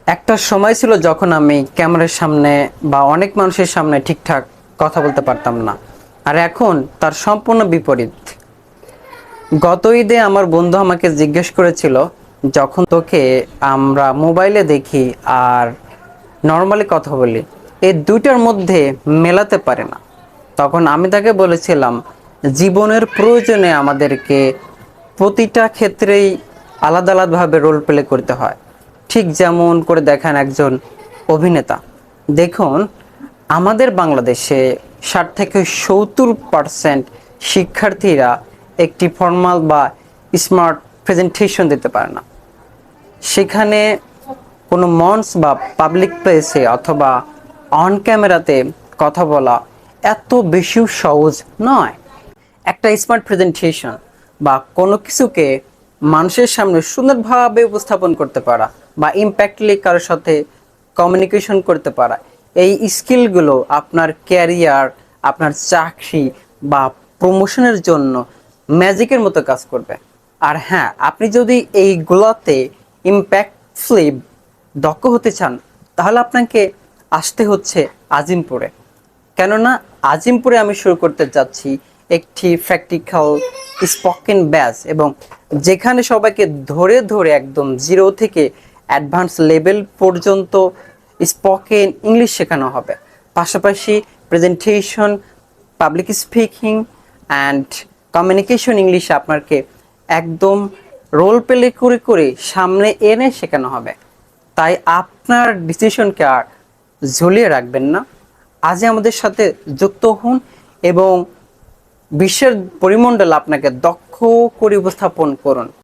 একটা সময় ছিল যখন আমি ক্যামেরার সামনে বা অনেক মানুষের সামনে ঠিকঠাক কথা বলতে পারতাম না, আর এখন তার সম্পূর্ণ বিপরীত। গত ঈদে আমার বন্ধু আমাকে জিজ্ঞেস করেছিল, যখন তোকে আমরা মোবাইলে দেখি আর নর্মালি কথা বলি, এই দুইটার মধ্যে মেলাতে পারে না। তখন আমি তাকে বলেছিলাম, জীবনের প্রয়োজনে আমাদেরকে প্রতিটা ক্ষেত্রেই আলাদা আলাদাভাবে রোল প্লে করতে হয়। ঠিক যেমন করে দেখেন একজন অভিনেতা। দেখুন, আমাদের বাংলাদেশে 60 থেকে 70% শিক্ষার্থীরা একটি ফর্মাল বা স্মার্ট প্রেজেন্টেশন দিতে পারে না। সেখানে কোনো মঞ্চ বা পাবলিক প্লেসে অথবা অন ক্যামেরাতে কথা বলা এত বেশিও সহজ নয়। একটা স্মার্ট প্রেজেন্টেশন বা কোনো কিছুকে মানুষের সামনে সুন্দরভাবে উপস্থাপন করতে পারা বা ইম্প্যাক্টলি কারোর সাথে কমিউনিকেশন করতে পারা, এই স্কিলগুলো আপনার ক্যারিয়ার, আপনার চাকরি বা প্রমোশনের জন্য ম্যাজিকের মতো কাজ করবে। আর হ্যাঁ, আপনি যদি এইগুলোতে ইম্প্যাক্টফুলি দক্ষ হতে চান, তাহলে আপনাকে আসতে হচ্ছে আজিমপুরে। কেননা আজিমপুরে আমি শুরু করতে যাচ্ছি একটি প্র্যাকটিক্যাল স্পোকেন ব্যাচ, এবং যেখানে সবাইকে ধরে ধরে একদম জিরো থেকে অ্যাডভান্স লেভেল পর্যন্ত স্পোকেন ইংলিশ শেখানো হবে। পাশাপাশি presentation, public speaking and communication English আপনাকে একদম রোল প্লে করে করে সামনে এনে শেখানো হবে। তাই আপনার ডিসিশনকে আর ঝুলিয়ে রাখবেন না। আজই আমাদের সাথে যুক্ত হন এবং বিশ্বের পরিমণ্ডল আপনাকে দক্ষ করে উপস্থাপন করুন।